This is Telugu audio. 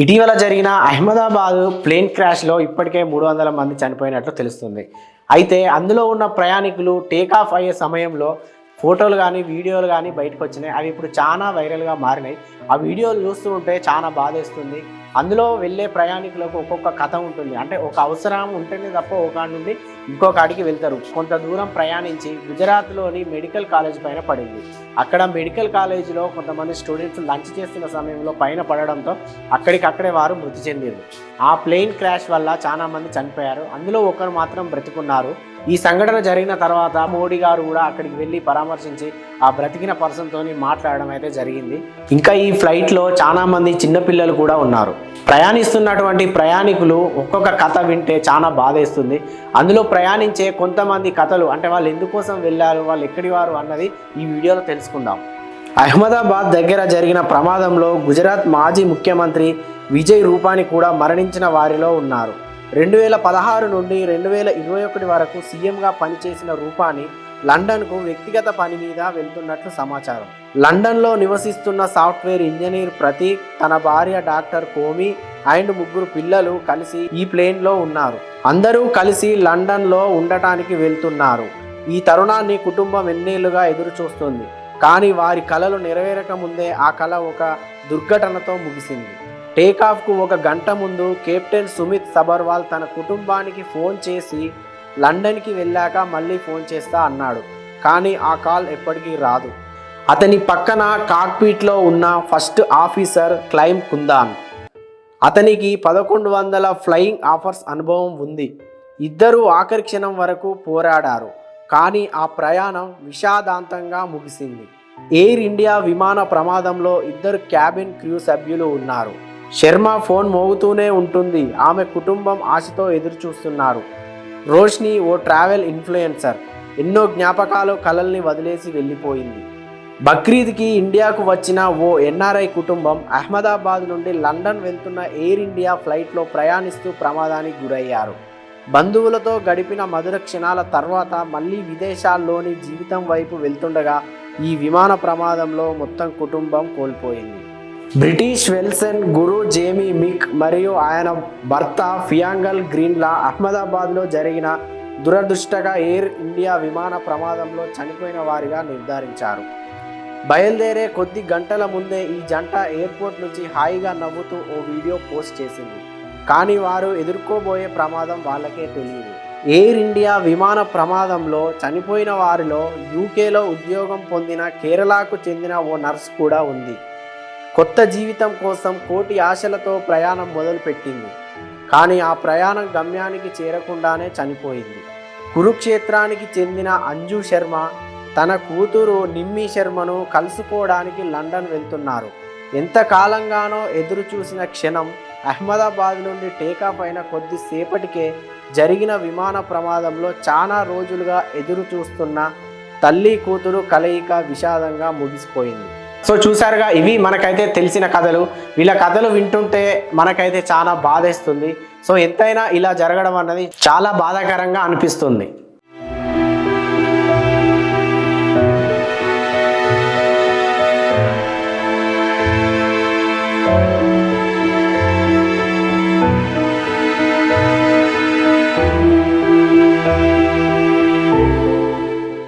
ఇటీవల జరిగిన అహ్మదాబాద్ ప్లేన్ క్రాష్లో ఇప్పటికే 300 మంది చనిపోయినట్లు తెలుస్తుంది. అయితే అందులో ఉన్న ప్రయాణికులు టేక్ ఆఫ్ అయ్యే సమయంలో ఫోటోలు కానీ వీడియోలు కానీ బయటకు వచ్చినాయి. అవి ఇప్పుడు చాలా వైరల్గా మారినాయి. ఆ వీడియోలు చూస్తూ ఉంటే చాలా బాధేస్తుంది. అందులో వెళ్ళే ప్రయాణికులకు ఒక్కొక్క కథ ఉంటుంది. అంటే ఒక అవసరం ఉంటేనే తప్ప ఒక నుండి ఇంకొక అడిగి వెళ్తారు. కొంత దూరం ప్రయాణించి గుజరాత్లోని మెడికల్ కాలేజ్ పైన పడింది. అక్కడ మెడికల్ కాలేజీలో కొంతమంది స్టూడెంట్స్ లంచ్ చేస్తున్న సమయంలో పైన పడడంతో అక్కడికక్కడే వారు మృతి చెందారు. ఆ ప్లేన్ క్రాష్ వల్ల చాలా మంది చనిపోయారు. అందులో ఒకరు మాత్రం బ్రతికున్నారు. ఈ సంఘటన జరిగిన తర్వాత మోడీ గారు కూడా అక్కడికి వెళ్ళి పరామర్శించి ఆ బ్రతికిన పర్సన్తో మాట్లాడడం అయితే జరిగింది. ఇంకా ఈ ఫ్లైట్లో చాలా మంది చిన్నపిల్లలు కూడా ఉన్నారు. ప్రయాణిస్తున్నటువంటి ప్రయాణికులు ఒక్కొక్క కథ వింటే చాలా బాధేస్తుంది. అందులో ప్రయాణించే కొంతమంది కథలు, అంటే వాళ్ళు ఎందుకోసం వెళ్ళారు, వాళ్ళు ఎక్కడి వారు అన్నది ఈ వీడియోలో తెలుసుకుందాం. అహ్మదాబాద్ దగ్గర జరిగిన ప్రమాదంలో గుజరాత్ మాజీ ముఖ్యమంత్రి విజయ్ రూపానీ కూడా మరణించిన వారిలో ఉన్నారు. 2016 నుండి 2021 వరకు సీఎంగా పనిచేసిన రూపానీ లండన్కు వ్యక్తిగత పని మీద వెళ్తున్నట్లు సమాచారం. లండన్లో నివసిస్తున్న సాఫ్ట్వేర్ ఇంజనీర్ ప్రతీక్, తన భార్య డాక్టర్ కోమి అండ్ 3 పిల్లలు కలిసి ఈ ప్లేన్లో ఉన్నారు. అందరూ కలిసి లండన్లో ఉండటానికి వెళ్తున్నారు. ఈ తరుణాన్ని కుటుంబం ఎన్నేళ్లుగా ఎదురు చూస్తుంది. కానీ వారి కలలు నెరవేరక ముందే ఆ కల ఒక దుర్ఘటనతో ముగిసింది. టేకాఫ్కు 1 గంట ముందు కెప్టెన్ సుమిత్ సబర్వాల్ తన కుటుంబానికి ఫోన్ చేసి లండన్కి వెళ్ళాక మళ్ళీ ఫోన్ చేస్తా అన్నాడు. కానీ ఆ కాల్ ఎప్పటికీ రాదు. అతని పక్కన కాక్పిట్లో ఉన్న ఫస్ట్ ఆఫీసర్ క్లైమ్ కుందాన్. అతనికి 1100 ఫ్లయింగ్ ఆఫర్స్ అనుభవం ఉంది. ఇద్దరూ ఆఖరి క్షణం వరకు పోరాడారు. కానీ ఆ ప్రయాణం విషాదాంతంగా ముగిసింది. ఎయిర్ ఇండియా విమాన ప్రమాదంలో 2 క్యాబిన్ క్రూ సభ్యులు ఉన్నారు. శర్మ ఫోన్ మోగుతూనే ఉంటుంది. ఆమె కుటుంబం ఆశతో ఎదురు చూస్తున్నారు. రోష్ని ఓ ట్రావెల్ ఇన్ఫ్లుయెన్సర్. ఎన్నో జ్ఞాపకాలు కలల్ని వదిలేసి వెళ్ళిపోయింది. బక్రీద్కి ఇండియాకు వచ్చిన ఓ ఎన్ఆర్ఐ కుటుంబం అహ్మదాబాద్ నుండి లండన్ వెళ్తున్న ఎయిర్ ఇండియా ఫ్లైట్లో ప్రయాణిస్తూ ప్రమాదానికి గురయ్యారు. బంధువులతో గడిపిన మధుర క్షణాల తర్వాత మళ్ళీ విదేశాల్లోని జీవితం వైపు వెళ్తుండగా ఈ విమాన ప్రమాదంలో మొత్తం కుటుంబం కోల్పోయింది. బ్రిటిష్ వెల్సన్ గురు జేమీ మిక్ మరియు ఆయన భర్త ఫియాంగల్ గ్రీన్లా అహ్మదాబాద్లో జరిగిన దురదృష్టగా ఎయిర్ ఇండియా విమాన ప్రమాదంలో చనిపోయిన వారిగా నిర్ధారించారు. బయలుదేరే కొద్ది గంటల ముందే ఈ జంట ఎయిర్పోర్ట్ నుంచి హాయిగా నవ్వుతూ ఓ వీడియో పోస్ట్ చేసింది. కానీ వారు ఎదుర్కోబోయే ప్రమాదం వాళ్ళకే తెలియదు. ఎయిర్ ఇండియా విమాన ప్రమాదంలో చనిపోయిన వారిలో యూకేలో ఉద్యోగం పొందిన కేరళకు చెందిన ఓ నర్స్ కూడా ఉంది. కొత్త జీవితం కోసం కోటి ఆశలతో ప్రయాణం మొదలుపెట్టింది. కానీ ఆ ప్రయాణం గమ్యానికి చేరకుండానే చనిపోయింది. కురుక్షేత్రానికి చెందిన అంజు శర్మ తన కూతురు నిమ్మీ శర్మను కలుసుకోవడానికి లండన్ వెళ్తున్నారు. ఎంతకాలంగానో ఎదురు చూసిన క్షణం అహ్మదాబాద్ నుండి టేకాఫ్ అయిన కొద్దిసేపటికే జరిగిన విమాన ప్రమాదంలో చాలా రోజులుగా ఎదురు చూస్తున్న తల్లి కూతురు కలయిక విషాదంగా ముగిసిపోయింది. సో చూసారుగా, ఇవి మనకైతే తెలిసిన కథలు. వీళ్ళ కథలు వింటుంటే మనకైతే చాలా బాధేస్తుంది. సో ఎంతైనా ఇలా జరగడం అన్నది చాలా బాధాకరంగా అనిపిస్తుంది.